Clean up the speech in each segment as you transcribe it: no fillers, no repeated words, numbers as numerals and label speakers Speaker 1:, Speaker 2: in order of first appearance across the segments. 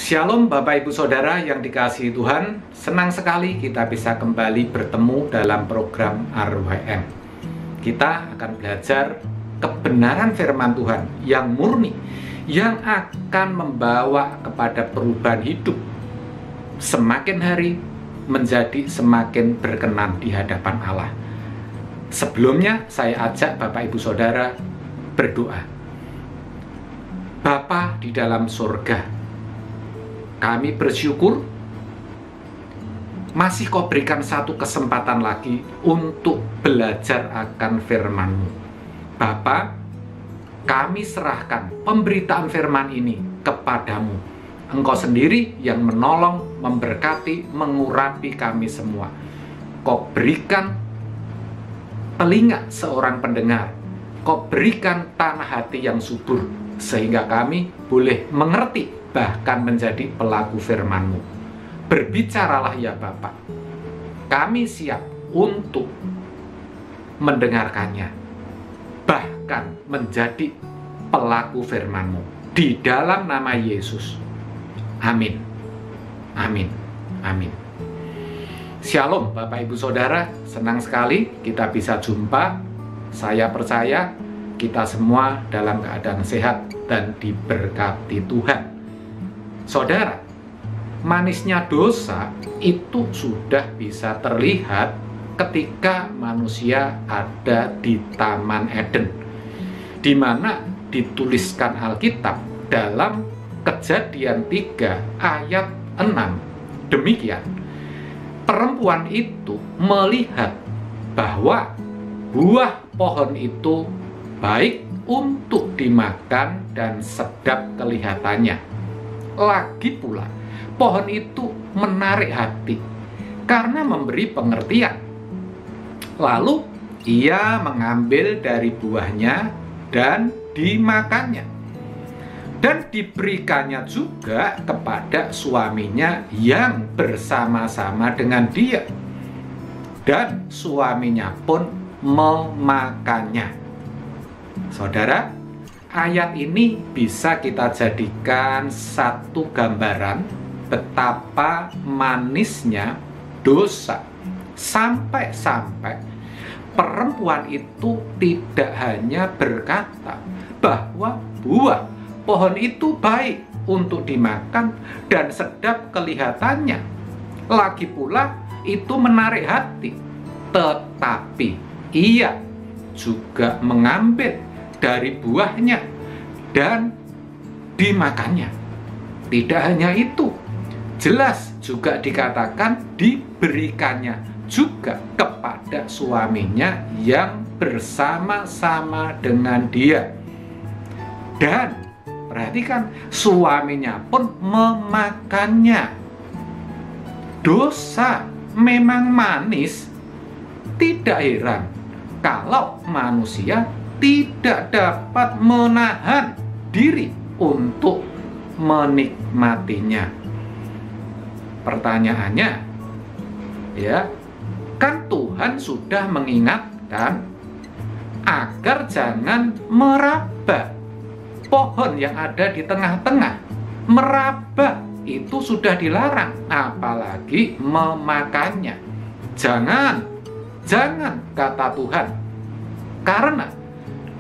Speaker 1: Shalom Bapak Ibu Saudara yang dikasihi Tuhan. Senang sekali kita bisa kembali bertemu dalam program RWM. Kita akan belajar kebenaran firman Tuhan yang murni, yang akan membawa kepada perubahan hidup semakin hari menjadi semakin berkenan di hadapan Allah. Sebelumnya saya ajak Bapak Ibu Saudara berdoa. Bapa di dalam surga, kami bersyukur masih Kau berikan satu kesempatan lagi untuk belajar akan firman-Mu. Bapa, kami serahkan pemberitaan firman ini kepadamu. Engkau sendiri yang menolong, memberkati, mengurapi kami semua. Kau berikan telinga seorang pendengar. Kau berikan tanah hati yang subur, sehingga kami boleh mengerti, bahkan menjadi pelaku firman-Mu. Berbicaralah ya Bapak. Kami siap untuk mendengarkannya, bahkan menjadi pelaku firman-Mu. Di dalam nama Yesus. Amin. Amin. Amin. Shalom Bapak Ibu Saudara, senang sekali kita bisa jumpa. Saya percaya kita semua dalam keadaan sehat dan diberkati Tuhan. Saudara, manisnya dosa itu sudah bisa terlihat ketika manusia ada di Taman Eden, di mana dituliskan Alkitab dalam Kejadian 3 ayat 6. Demikian, perempuan itu melihat bahwa buah pohon itu baik untuk dimakan dan sedap kelihatannya. Lagi pula, pohon itu menarik hati karena memberi pengertian. Lalu, ia mengambil dari buahnya dan dimakannya. Dan diberikannya juga kepada suaminya yang bersama-sama dengan dia. Dan suaminya pun memakannya. Saudara, ayat ini bisa kita jadikan satu gambaran betapa manisnya dosa. Sampai-sampai perempuan itu tidak hanya berkata bahwa buah pohon itu baik untuk dimakan dan sedap kelihatannya. Lagi pula itu menarik hati. Tetapi ia juga mengambil dari buahnya dan dimakannya. Tidak hanya itu, jelas juga dikatakan diberikannya juga kepada suaminya yang bersama-sama dengan dia. Dan perhatikan, suaminya pun memakannya. Dosa memang manis. Tidak heran kalau manusia tidak dapat menahan diri untuk menikmatinya. Pertanyaannya, ya, kan Tuhan sudah mengingatkan agar jangan meraba pohon yang ada di tengah-tengah. Meraba itu sudah dilarang, apalagi memakannya. Jangan kata Tuhan, karena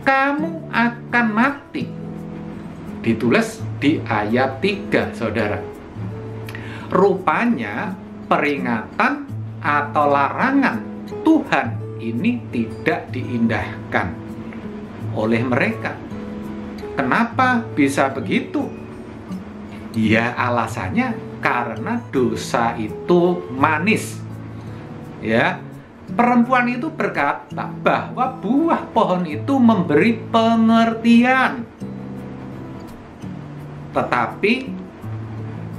Speaker 1: kamu akan mati. Ditulis di ayat 3, saudara. Rupanya peringatan atau larangan Tuhan ini tidak diindahkan oleh mereka. Kenapa bisa begitu? Ya, alasannya karena dosa itu manis. Ya, perempuan itu berkata bahwa buah pohon itu memberi pengertian. Tetapi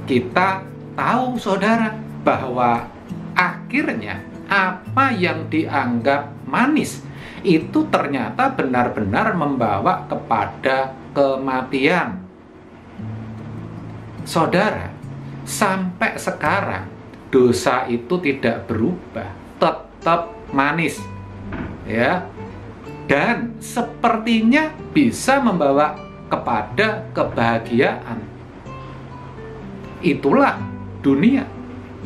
Speaker 1: kita tahu, saudara, bahwa akhirnya apa yang dianggap manis itu ternyata benar-benar membawa kepada kematian. Saudara, sampai sekarang dosa itu tidak berubah, tetap manis, ya, dan sepertinya bisa membawa kepada kebahagiaan. Itulah dunia,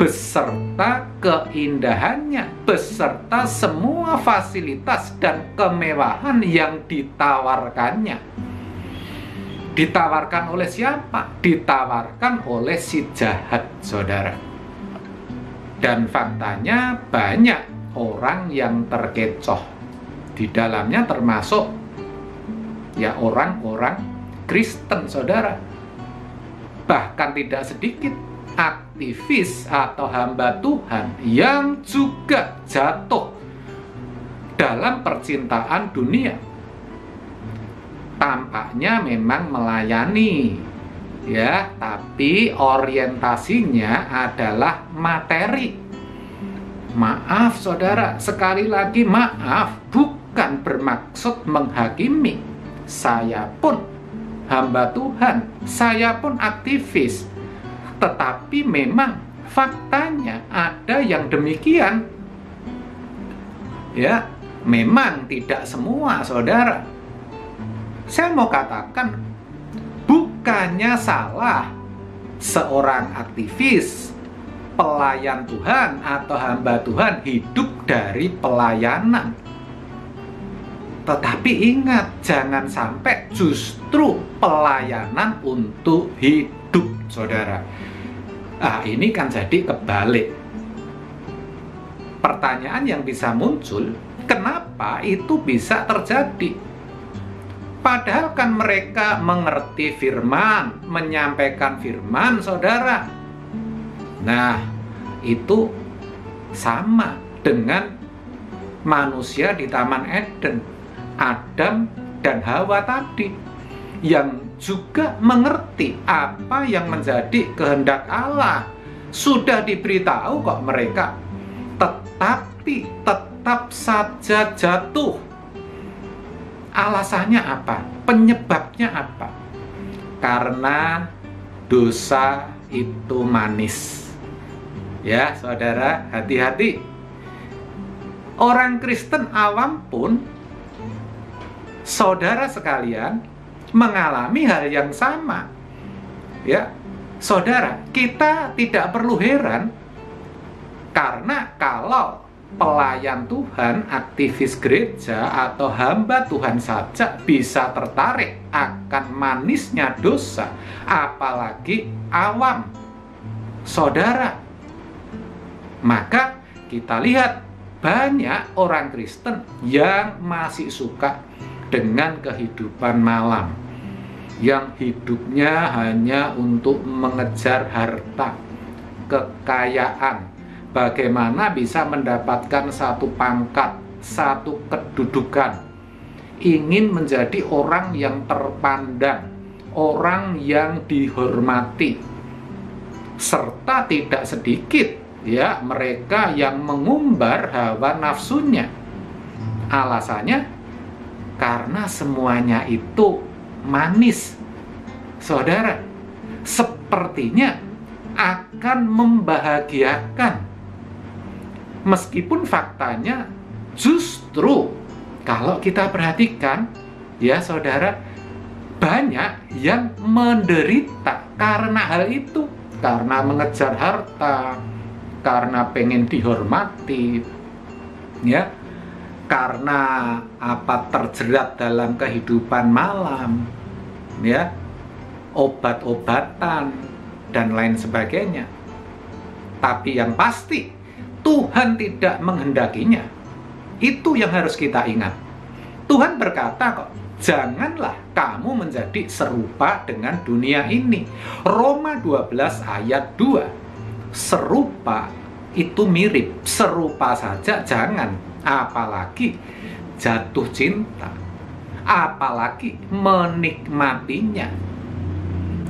Speaker 1: beserta keindahannya, beserta semua fasilitas dan kemewahan yang ditawarkannya. Ditawarkan oleh siapa? Ditawarkan oleh si jahat, saudara. Dan faktanya banyak orang yang terkecoh di dalamnya, termasuk ya orang-orang Kristen, saudara. Bahkan tidak sedikit aktivis atau hamba Tuhan yang juga jatuh dalam percintaan dunia. Tampaknya memang melayani, ya, tapi orientasinya adalah materi. Maaf, saudara, sekali lagi maaf, bukan bermaksud menghakimi. Saya pun hamba Tuhan, saya pun aktivis. Tetapi memang faktanya ada yang demikian. Ya, memang tidak semua, saudara. Saya mau katakan, bukannya salah seorang aktivis, pelayan Tuhan atau hamba Tuhan hidup dari pelayanan. Tetapi ingat, jangan sampai justru pelayanan untuk hidup, saudara. Ini kan jadi kebalik. Pertanyaan yang bisa muncul, kenapa itu bisa terjadi? Padahal kan mereka mengerti firman, menyampaikan firman, saudara. Nah, itu sama dengan manusia di Taman Eden, Adam dan Hawa tadi, yang juga mengerti apa yang menjadi kehendak Allah. Sudah diberitahu kok mereka, tetapi tetap saja jatuh. Alasannya apa? Penyebabnya apa? Karena dosa itu manis. Ya, saudara, hati-hati. Orang Kristen awam pun, saudara sekalian, mengalami hal yang sama. Ya, saudara, kita tidak perlu heran karena kalau pelayan Tuhan, aktivis gereja atau hamba Tuhan saja bisa tertarik akan manisnya dosa, apalagi awam, saudara. Maka kita lihat banyak orang Kristen yang masih suka dengan kehidupan malam, yang hidupnya hanya untuk mengejar harta, kekayaan, bagaimana bisa mendapatkan satu pangkat, satu kedudukan, ingin menjadi orang yang terpandang, orang yang dihormati, serta tidak sedikit ya mereka yang mengumbar hawa nafsunya. Alasannya karena semuanya itu manis, saudara, sepertinya akan membahagiakan. Meskipun faktanya justru kalau kita perhatikan, ya saudara, banyak yang menderita karena hal itu, karena mengejar harta, karena pengen dihormati, ya, karena terjerat dalam kehidupan malam, ya, obat-obatan dan lain sebagainya. Tapi yang pasti Tuhan tidak menghendakinya. Itu yang harus kita ingat. Tuhan berkata kok, janganlah kamu menjadi serupa dengan dunia ini. Roma 12 ayat 2. Serupa itu mirip, serupa saja jangan, apalagi jatuh cinta, apalagi menikmatinya.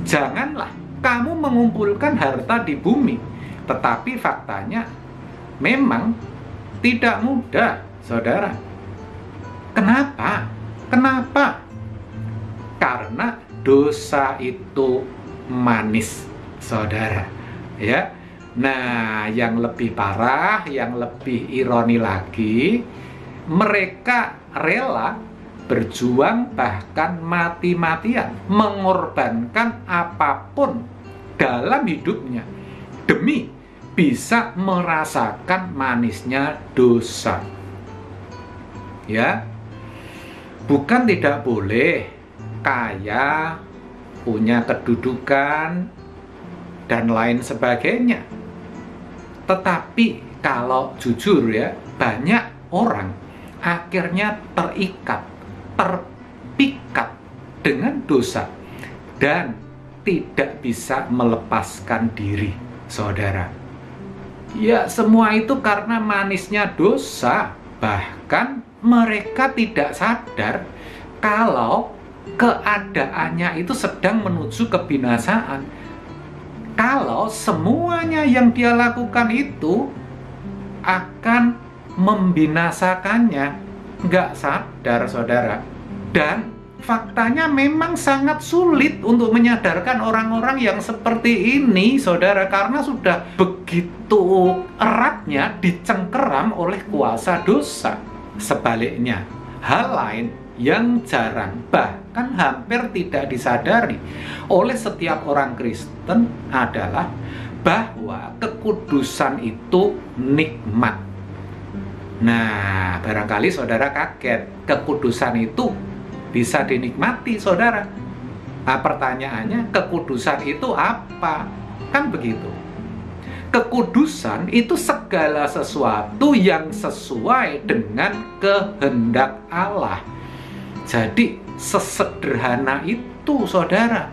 Speaker 1: Janganlah kamu mengumpulkan harta di bumi, tetapi faktanya memang tidak mudah, saudara. Kenapa? Kenapa? Karena dosa itu manis, saudara. Ya. Nah, yang lebih parah, yang lebih ironi lagi, mereka rela berjuang bahkan mati-matian, mengorbankan apapun dalam hidupnya demi bisa merasakan manisnya dosa. Ya, bukan tidak boleh kaya, punya kedudukan, dan lain sebagainya. Tetapi kalau jujur ya, banyak orang akhirnya terpikat dengan dosa dan tidak bisa melepaskan diri, saudara. Ya, semua itu karena manisnya dosa. Bahkan mereka tidak sadar kalau keadaannya itu sedang menuju kebinasaan. Kalau semuanya yang dia lakukan itu akan membinasakannya, nggak sadar, saudara. Dan faktanya memang sangat sulit untuk menyadarkan orang-orang yang seperti ini, saudara, karena sudah begitu eratnya dicengkeram oleh kuasa dosa. Sebaliknya, hal lain yang jarang, bahkan hampir tidak disadari oleh setiap orang Kristen adalah bahwa kekudusan itu nikmat. Nah, barangkali saudara kaget, kekudusan itu bisa dinikmati, saudara. Nah, pertanyaannya, kekudusan itu apa? Kan begitu. Kekudusan itu segala sesuatu yang sesuai dengan kehendak Allah. Jadi, sesederhana itu, saudara.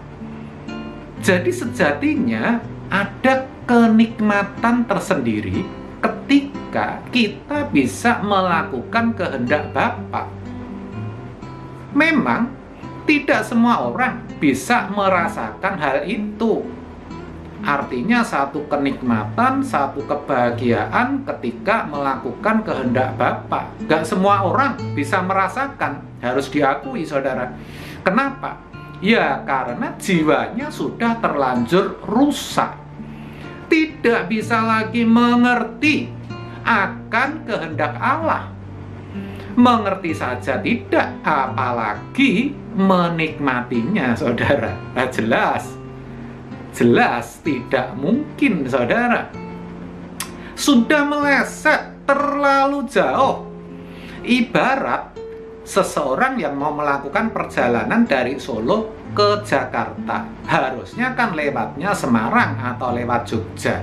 Speaker 1: Jadi, sejatinya ada kenikmatan tersendiri ketika kita bisa melakukan kehendak Bapa. Memang tidak semua orang bisa merasakan hal itu. Artinya satu kenikmatan, satu kebahagiaan ketika melakukan kehendak Bapa. Gak semua orang bisa merasakan, harus diakui, saudara. Kenapa? Ya, karena jiwanya sudah terlanjur rusak. Tidak bisa lagi mengerti akan kehendak Allah. Mengerti saja tidak, apalagi menikmatinya, saudara. Nah, jelas tidak mungkin, saudara. Sudah meleset terlalu jauh. Ibarat seseorang yang mau melakukan perjalanan dari Solo ke Jakarta, harusnya kan lewatnya Semarang atau lewat Jogja.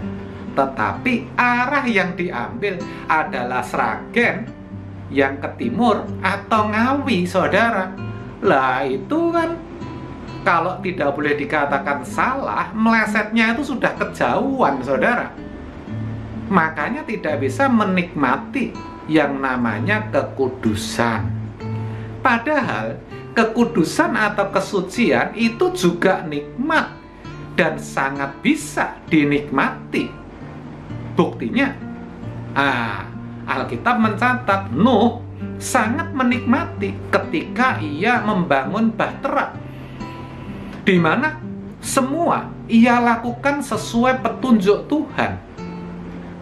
Speaker 1: Tetapi arah yang diambil adalah Sragen yang ke timur atau Ngawi, saudara. Lah, itu kan kalau tidak boleh dikatakan salah, melesetnya itu sudah kejauhan, saudara. Makanya tidak bisa menikmati yang namanya kekudusan. Padahal kekudusan atau kesucian itu juga nikmat dan sangat bisa dinikmati. Buktinya, Alkitab mencatat Nuh sangat menikmati ketika ia membangun bahtera, di mana semua ia lakukan sesuai petunjuk Tuhan.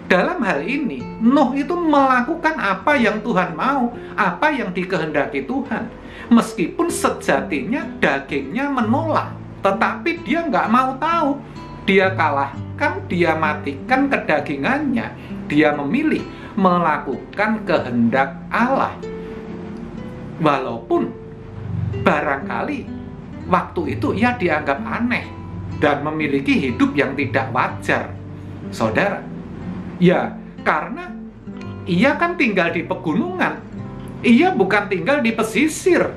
Speaker 1: Dalam hal ini, Nuh itu melakukan apa yang Tuhan mau, apa yang dikehendaki Tuhan. Meskipun sejatinya dagingnya menolak, tetapi dia nggak mau tahu. Dia kalahkan, dia matikan kedagingannya. Dia memilih melakukan kehendak Allah. Walaupun barangkali waktu itu ia dianggap aneh dan memiliki hidup yang tidak wajar, saudara. Ya, karena ia kan tinggal di pegunungan. Ia bukan tinggal di pesisir.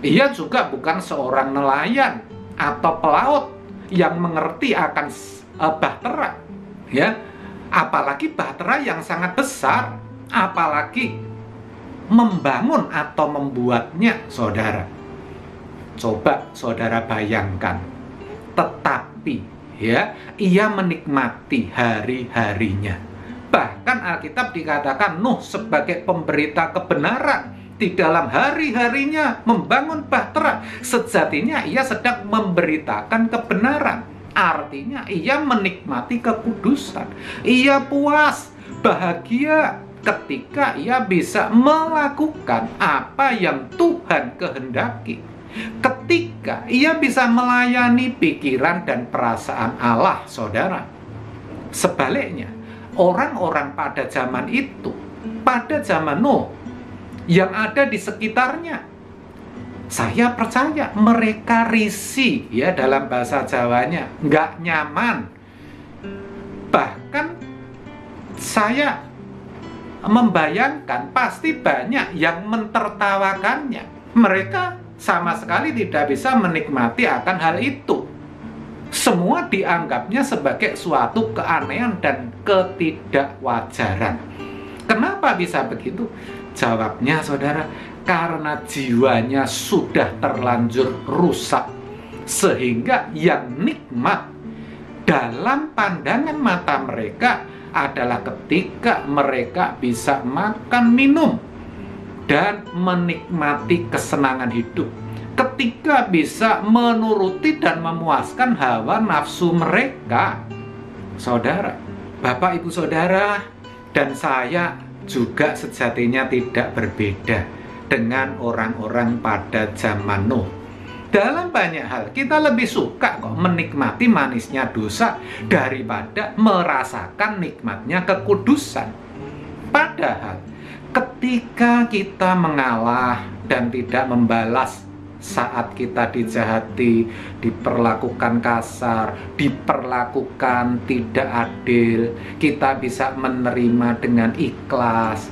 Speaker 1: Ia juga bukan seorang nelayan atau pelaut yang mengerti akan bahtera, ya. Apalagi bahtera yang sangat besar, apalagi membangun atau membuatnya, saudara. Coba saudara bayangkan. Tetapi ya, ia menikmati hari-harinya. Bahkan Alkitab dikatakan Nuh sebagai pemberita kebenaran di dalam hari-harinya membangun bahtera. Sejatinya ia sedang memberitakan kebenaran. Artinya ia menikmati kekudusan. Ia puas, bahagia ketika ia bisa melakukan apa yang Tuhan kehendaki. Ketika ketika ia bisa melayani pikiran dan perasaan Allah, saudara. Sebaliknya, orang-orang pada zaman itu, pada zaman Nuh, yang ada di sekitarnya, saya percaya mereka risih, ya, dalam bahasa Jawanya, nggak nyaman. Bahkan saya membayangkan pasti banyak yang mentertawakannya. Mereka sama sekali tidak bisa menikmati akan hal itu. Semua dianggapnya sebagai suatu keanehan dan ketidakwajaran. Kenapa bisa begitu? Jawabnya, saudara, karena jiwanya sudah terlanjur rusak, sehingga yang nikmat dalam pandangan mata mereka adalah ketika mereka bisa makan, minum, dan menikmati kesenangan hidup. Ketika bisa menuruti dan memuaskan hawa nafsu mereka. Saudara, Bapak, Ibu, Saudara, dan saya juga sejatinya tidak berbeda dengan orang-orang pada zaman Nuh. Dalam banyak hal kita lebih suka kok menikmati manisnya dosa daripada merasakan nikmatnya kekudusan. Padahal ketika kita mengalah dan tidak membalas saat kita dijahati, diperlakukan kasar, diperlakukan tidak adil, kita bisa menerima dengan ikhlas.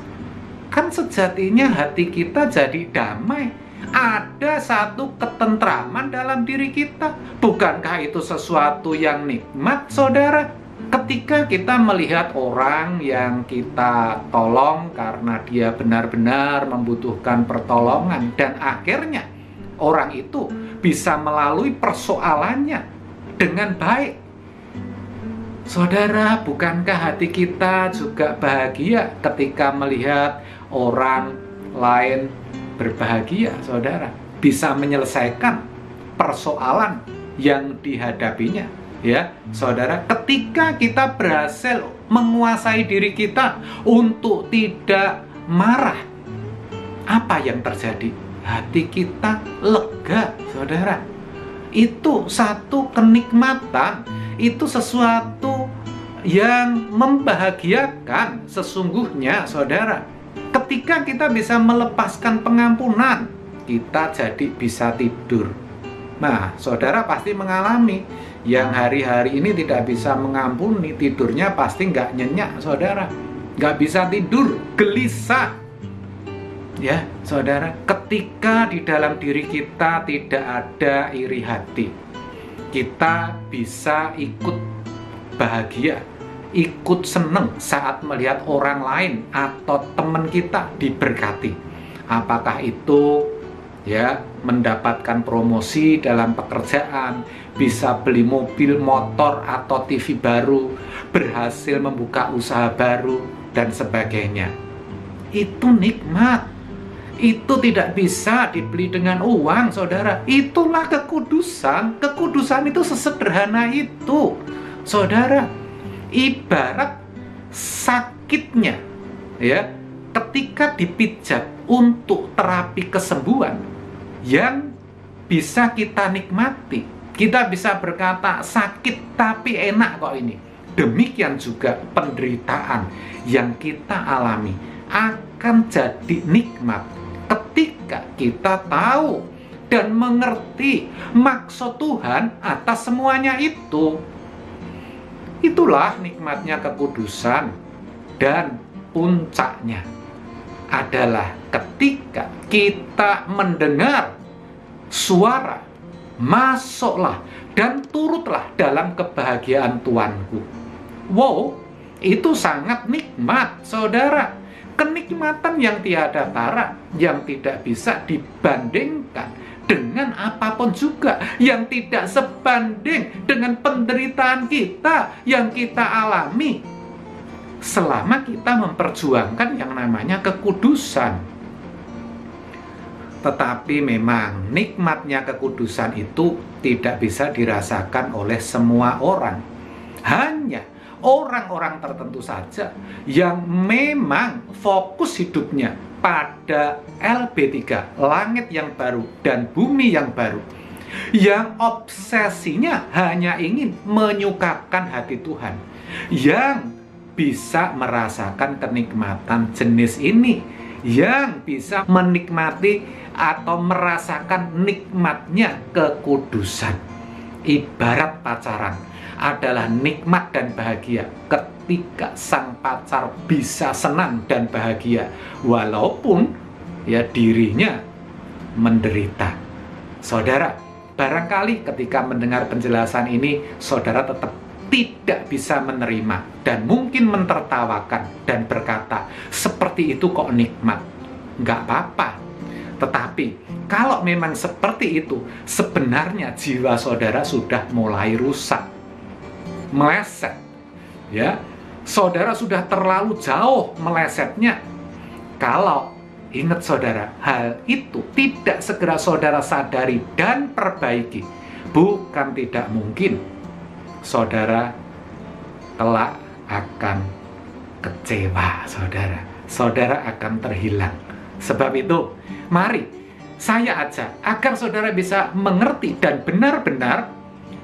Speaker 1: Kan sejatinya hati kita jadi damai. Ada satu ketentraman dalam diri kita. Bukankah itu sesuatu yang nikmat, saudara? Ketika kita melihat orang yang kita tolong karena dia benar-benar membutuhkan pertolongan, dan akhirnya orang itu bisa melalui persoalannya dengan baik. Saudara, bukankah hati kita juga bahagia ketika melihat orang lain berbahagia, saudara? Bisa menyelesaikan persoalan yang dihadapinya, ya, saudara. Ketika kita berhasil menguasai diri kita untuk tidak marah, apa yang terjadi? Hati kita lega, saudara. Itu satu kenikmatan, itu sesuatu yang membahagiakan sesungguhnya, saudara. Ketika kita bisa melepaskan pengampunan, kita jadi bisa tidur. Nah, saudara pasti mengalami yang hari-hari ini tidak bisa mengampuni, tidurnya pasti nggak nyenyak, saudara. Nggak bisa tidur, gelisah. Ya, saudara, ketika di dalam diri kita tidak ada iri hati, kita bisa ikut bahagia, ikut seneng saat melihat orang lain atau teman kita diberkati. Apakah itu, ya, mendapatkan promosi dalam pekerjaan, bisa beli mobil, motor, atau TV baru, berhasil membuka usaha baru, dan sebagainya. Itu nikmat. Itu tidak bisa dibeli dengan uang, saudara. Itulah kekudusan. Kekudusan itu sesederhana itu, saudara. Ibarat sakitnya, ya, ketika dipijat untuk terapi kesembuhan yang bisa kita nikmati. Kita bisa berkata sakit tapi enak kok ini. Demikian juga penderitaan yang kita alami akan jadi nikmat ketika kita tahu dan mengerti maksud Tuhan atas semuanya itu. Itulah nikmatnya kekudusan. Dan puncaknya adalah ketika kita mendengar suara, masuklah dan turutlah dalam kebahagiaan Tuanku. Wow, itu sangat nikmat, saudara. Kenikmatan yang tiada tara, yang tidak bisa dibandingkan dengan apapun juga, yang tidak sebanding dengan penderitaan kita yang kita alami selama kita memperjuangkan yang namanya kekudusan. Tetapi memang nikmatnya kekudusan itu tidak bisa dirasakan oleh semua orang. Hanya orang-orang tertentu saja yang memang fokus hidupnya pada LB3, langit yang baru dan bumi yang baru. yang obsesinya hanya ingin menyukakan hati Tuhan, yang bisa merasakan kenikmatan jenis ini, yang bisa menikmati atau merasakan nikmatnya kekudusan. Ibarat pacaran adalah nikmat dan bahagia ketika sang pacar bisa senang dan bahagia walaupun ya dirinya menderita. Saudara, barangkali ketika mendengar penjelasan ini, saudara tetap tidak bisa menerima dan mungkin mentertawakan dan berkata, seperti itu kok nikmat. Nggak apa-apa. Tetapi kalau memang seperti itu, sebenarnya jiwa saudara sudah mulai rusak, meleset. Ya, saudara sudah terlalu jauh melesetnya. Kalau ingat saudara, hal itu tidak segera saudara sadari dan perbaiki, bukan tidak mungkin saudara kelak akan kecewa, saudara akan terhilang. Sebab itu, mari saya ajak agar saudara bisa mengerti dan benar-benar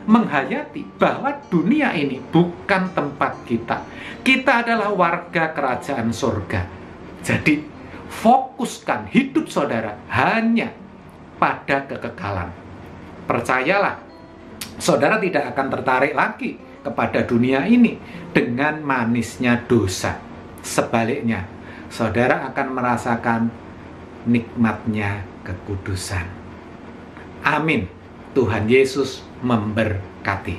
Speaker 1: menghayati bahwa dunia ini bukan tempat kita. Kita adalah warga kerajaan surga. Jadi, fokuskan hidup saudara hanya pada kekekalan. Percayalah, saudara tidak akan tertarik lagi kepada dunia ini dengan manisnya dosa. Sebaliknya, saudara akan merasakan nikmatnya kekudusan. Amin. Tuhan Yesus memberkati.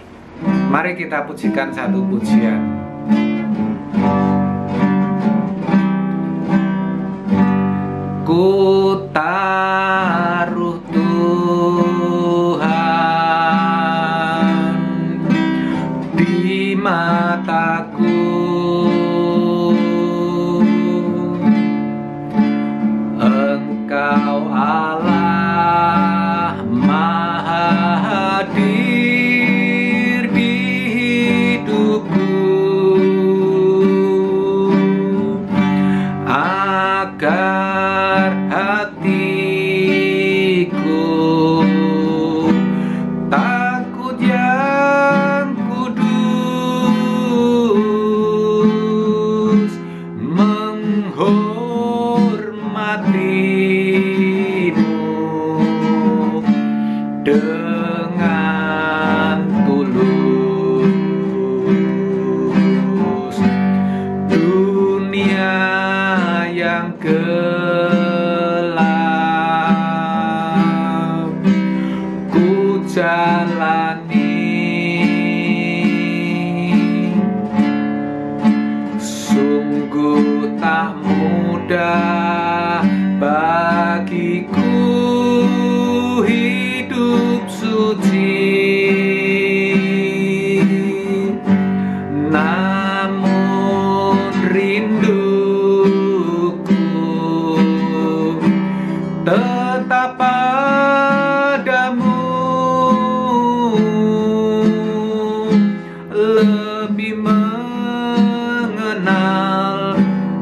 Speaker 1: Mari kita pujikan satu pujian. Ku taruh Tuhan di mataku, Engkau Allah Maha hadir di hidupku, agar hatiku takut yang kudus, menghormatimu dengan tulus. Dunia yang gelap ku jalani, sungguh tak mudah bagiku hidup suci. Namun rinduku tetap padamu, lebih mengenal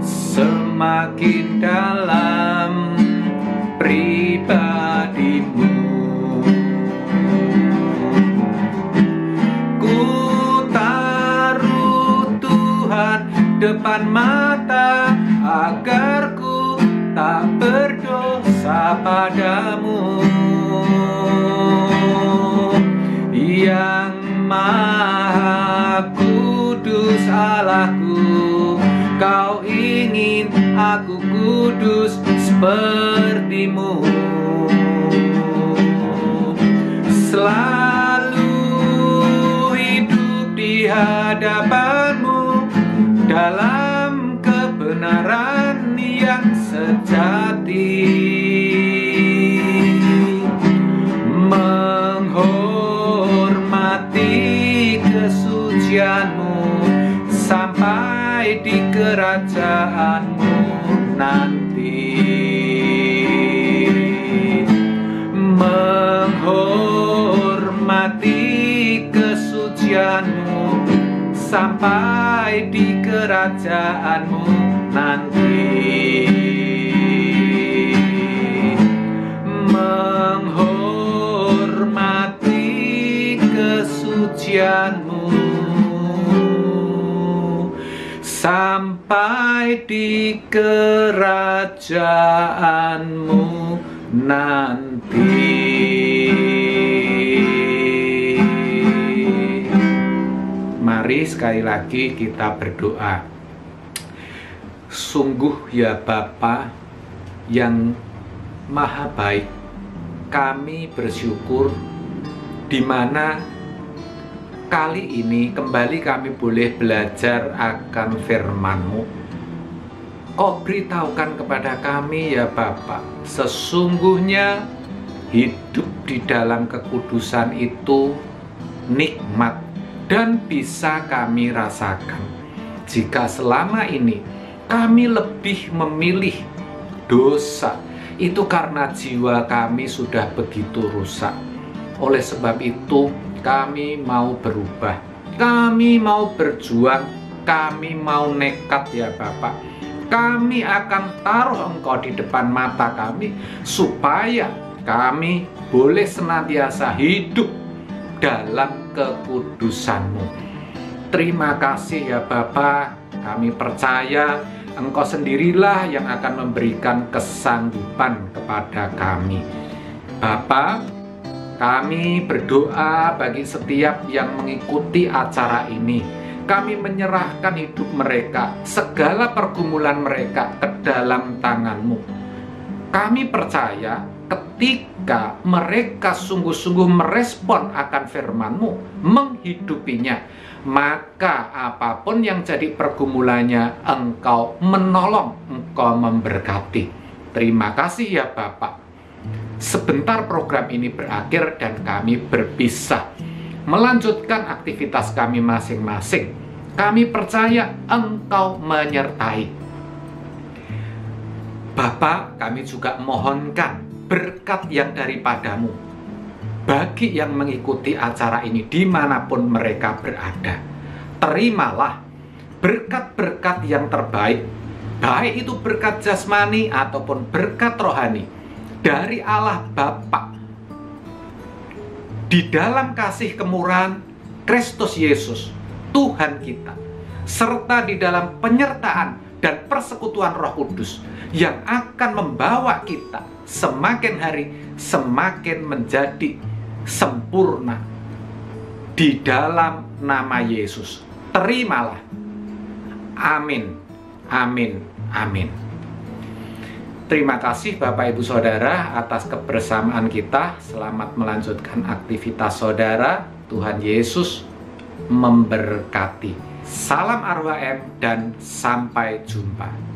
Speaker 1: semakin dalam pribadimu. Ku taruh Tuhan depan mata agar ku tak berdosa padamu. Yang Maha Kudus Allahku, Kau ingin aku kudus sepertimu. Selalu hidup di hadapanmu dalam kebenaran yang sejati, menghormati kesucianmu sampai di kerajaanmu nanti, menghormati kesucianmu sampai di kerajaanmu nanti, menghormati menghormati kesucianmu sampai di kerajaanmu nanti. Mari sekali lagi kita berdoa. Sungguh ya Bapa yang Maha Baik, kami bersyukur di mana kali ini kembali kami boleh belajar akan firman-Mu. Kau beritahukan kepada kami ya Bapa, sesungguhnya hidup di dalam kekudusan itu nikmat dan bisa kami rasakan. Jika selama ini kami lebih memilih dosa, itu karena jiwa kami sudah begitu rusak. Oleh sebab itu, kami mau berubah, kami mau berjuang, kami mau nekat ya Bapak. Kami akan taruh Engkau di depan mata kami, supaya kami boleh senantiasa hidup dalam kekudusan-Mu. Terima kasih ya Bapak, kami percaya Engkau sendirilah yang akan memberikan kesanggupan kepada kami. Bapa, kami berdoa bagi setiap yang mengikuti acara ini. Kami menyerahkan hidup mereka, segala pergumulan mereka ke dalam tangan-Mu. Kami percaya ketika mereka sungguh-sungguh merespon akan firman-Mu, menghidupinya, maka apapun yang jadi pergumulannya, Engkau menolong, Engkau memberkati. Terima kasih ya Bapak. Sebentar program ini berakhir dan kami berpisah, melanjutkan aktivitas kami masing-masing. Kami percaya Engkau menyertai. Bapak, kami juga mohonkan berkat yang daripada-Mu bagi yang mengikuti acara ini dimanapun mereka berada. Terimalah berkat-berkat yang terbaik, baik itu berkat jasmani ataupun berkat rohani dari Allah Bapa, di dalam kasih kemurahan Kristus Yesus Tuhan kita, serta di dalam penyertaan dan persekutuan Roh Kudus yang akan membawa kita semakin hari semakin menjadi sempurna di dalam nama Yesus. Terimalah. Amin. Amin. Amin. Terima kasih Bapak Ibu Saudara atas kebersamaan kita. Selamat melanjutkan aktivitas saudara. Tuhan Yesus memberkati. Salam arwah M dan sampai jumpa.